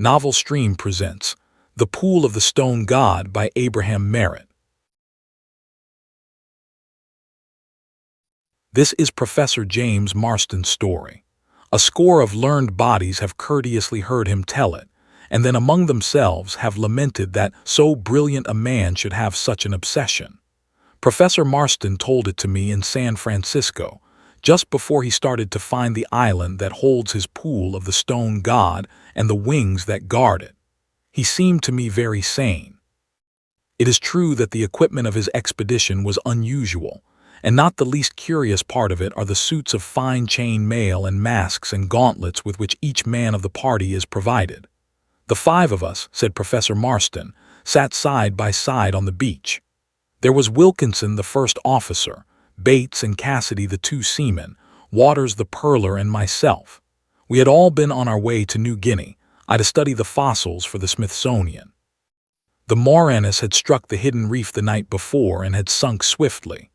Novel Stream presents The Pool of the Stone God by Abraham Merritt. This is Professor James Marston's story. A score of learned bodies have courteously heard him tell it, and then among themselves have lamented that so brilliant a man should have such an obsession. Professor Marston told it to me in San Francisco, just before he started to find the island that holds his pool of the stone god and the wings that guard it. He seemed to me very sane. It is true that the equipment of his expedition was unusual, and not the least curious part of it are the suits of fine chain mail and masks and gauntlets with which each man of the party is provided. The five of us, said Professor Marston, sat side by side on the beach. There was Wilkinson, the first officer, Bates and Cassidy, the two seamen, Waters the pearler, and myself. We had all been on our way to New Guinea, to study the fossils for the Smithsonian. The Moranus had struck the hidden reef the night before and had sunk swiftly.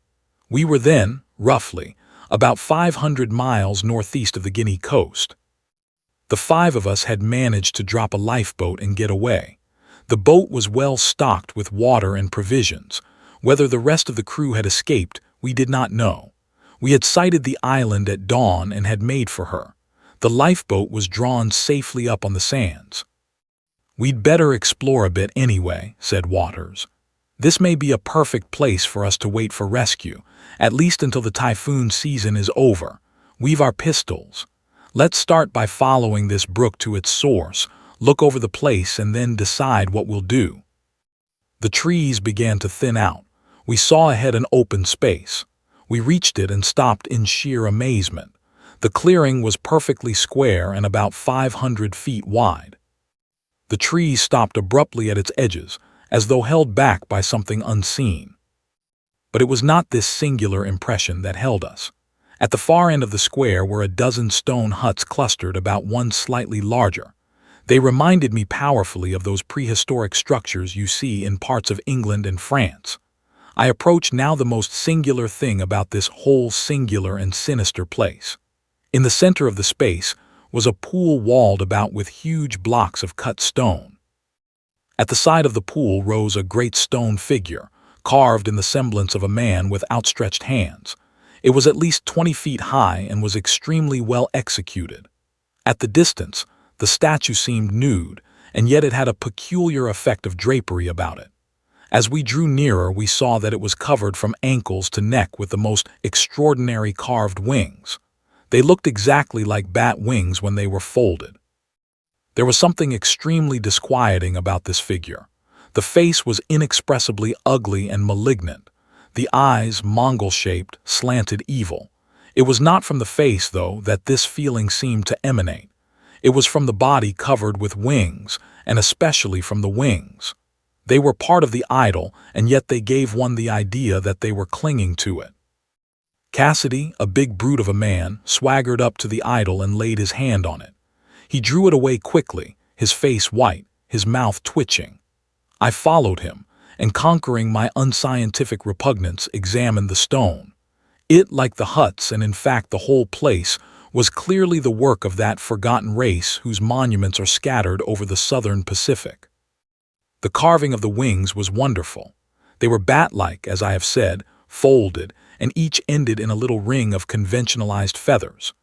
We were then, roughly, about 500 miles northeast of the Guinea coast. The five of us had managed to drop a lifeboat and get away. The boat was well stocked with water and provisions. Whether the rest of the crew had escaped, we did not know. We had sighted the island at dawn and had made for her. The lifeboat was drawn safely up on the sands. "We'd better explore a bit anyway," said Waters. "This may be a perfect place for us to wait for rescue, at least until the typhoon season is over. We've our pistols. Let's start by following this brook to its source, look over the place, and then decide what we'll do." The trees began to thin out. We saw ahead an open space. We reached it and stopped in sheer amazement. The clearing was perfectly square and about 500 feet wide. The trees stopped abruptly at its edges, as though held back by something unseen. But it was not this singular impression that held us. At the far end of the square were a dozen stone huts clustered about one slightly larger. They reminded me powerfully of those prehistoric structures you see in parts of England and France. I approached now the most singular thing about this whole singular and sinister place. In the center of the space was a pool walled about with huge blocks of cut stone. At the side of the pool rose a great stone figure, carved in the semblance of a man with outstretched hands. It was at least 20 feet high and was extremely well executed. At the distance, the statue seemed nude, and yet it had a peculiar effect of drapery about it. As we drew nearer, we saw that it was covered from ankles to neck with the most extraordinary carved wings. They looked exactly like bat wings when they were folded. There was something extremely disquieting about this figure. The face was inexpressibly ugly and malignant. The eyes, Mongol-shaped, slanted evil. It was not from the face, though, that this feeling seemed to emanate. It was from the body covered with wings, and especially from the wings. They were part of the idol, and yet they gave one the idea that they were clinging to it. Cassidy, a big brute of a man, swaggered up to the idol and laid his hand on it. He drew it away quickly, his face white, his mouth twitching. I followed him, and conquering my unscientific repugnance, examined the stone. It, like the huts and in fact the whole place, was clearly the work of that forgotten race whose monuments are scattered over the southern Pacific. The carving of the wings was wonderful. They were bat-like, as I have said, folded, and each ended in a little ring of conventionalized feathers.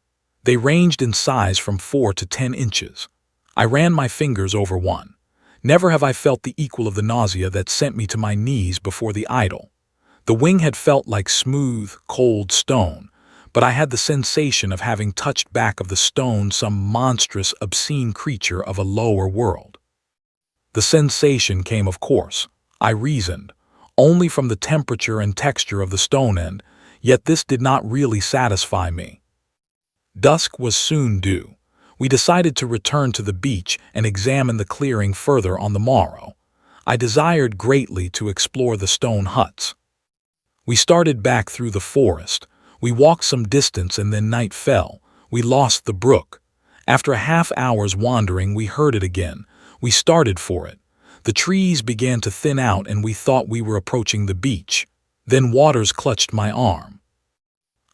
They ranged in size from 4 to 10 inches. I ran my fingers over one. Never have I felt the equal of the nausea that sent me to my knees before the idol. The wing had felt like smooth, cold stone, but I had the sensation of having touched back of the stone some monstrous, obscene creature of a lower world. The sensation came, of course, I reasoned, only from the temperature and texture of the stone end, yet this did not really satisfy me. Dusk was soon due. We decided to return to the beach and examine the clearing further on the morrow. I desired greatly to explore the stone huts. We started back through the forest. We walked some distance and then night fell. We lost the brook. After a half-hour's wandering, we heard it again. We started for it. The trees began to thin out and we thought we were approaching the beach. Then Waters clutched my arm.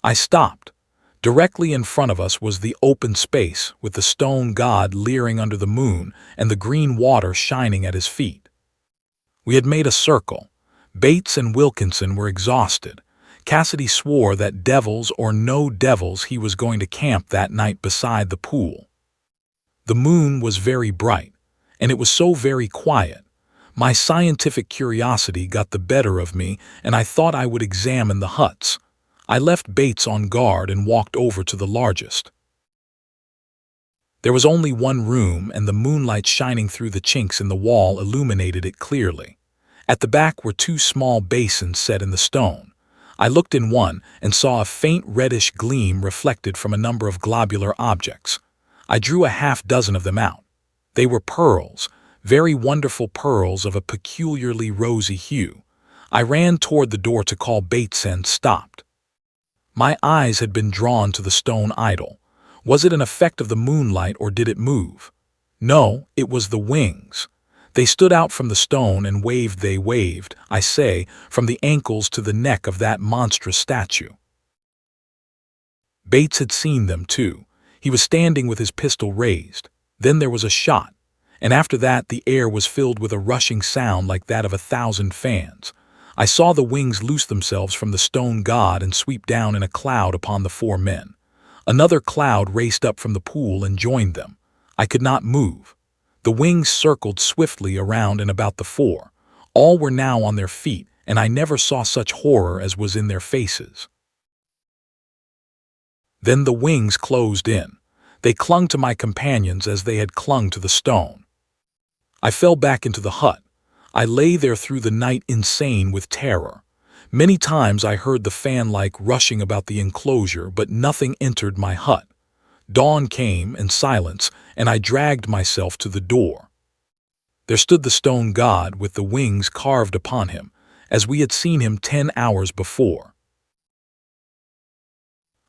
I stopped. Directly in front of us was the open space, with the stone god leering under the moon and the green water shining at his feet. We had made a circle. Bates and Wilkinson were exhausted. Cassidy swore that devils or no devils he was going to camp that night beside the pool. The moon was very bright, and it was so very quiet. My scientific curiosity got the better of me, and I thought I would examine the huts. I left Bates on guard and walked over to the largest. There was only one room, and the moonlight shining through the chinks in the wall illuminated it clearly. At the back were two small basins set in the stone. I looked in one and saw a faint reddish gleam reflected from a number of globular objects. I drew a half-dozen of them out. They were pearls, very wonderful pearls of a peculiarly rosy hue. I ran toward the door to call Bates and stopped. My eyes had been drawn to the stone idol. Was it an effect of the moonlight or did it move? No, it was the wings. They stood out from the stone and waved. They waved, I say, from the ankles to the neck of that monstrous statue. Bates had seen them too. He was standing with his pistol raised. Then there was a shot, and after that the air was filled with a rushing sound like that of 1,000 fans. I saw the wings loose themselves from the stone god and sweep down in a cloud upon the four men. Another cloud raced up from the pool and joined them. I could not move. The wings circled swiftly around and about the four. All were now on their feet, and I never saw such horror as was in their faces. Then the wings closed in. They clung to my companions as they had clung to the stone. I fell back into the hut. I lay there through the night insane with terror. Many times I heard the fan-like rushing about the enclosure, but nothing entered my hut. Dawn came and silence, and I dragged myself to the door. There stood the stone god with the wings carved upon him, as we had seen him 10 hours before.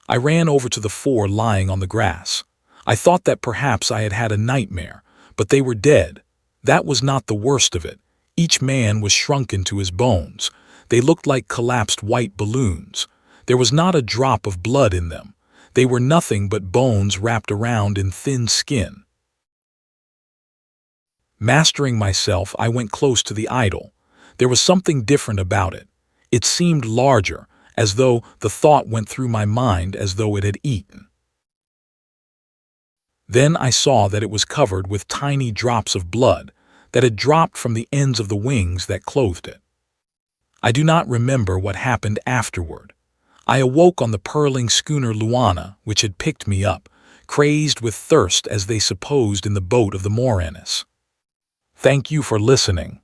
I ran over to the four lying on the grass. I thought that perhaps I had had a nightmare, but they were dead. That was not the worst of it. Each man was shrunken to his bones. They looked like collapsed white balloons. There was not a drop of blood in them. They were nothing but bones wrapped around in thin skin. Mastering myself, I went close to the idol. There was something different about it. It seemed larger, as though the thought went through my mind as though it had eaten. Then I saw that it was covered with tiny drops of blood that had dropped from the ends of the wings that clothed it. I do not remember what happened afterward. I awoke on the purling schooner Luana, which had picked me up, crazed with thirst as they supposed in the boat of the Moranis. Thank you for listening.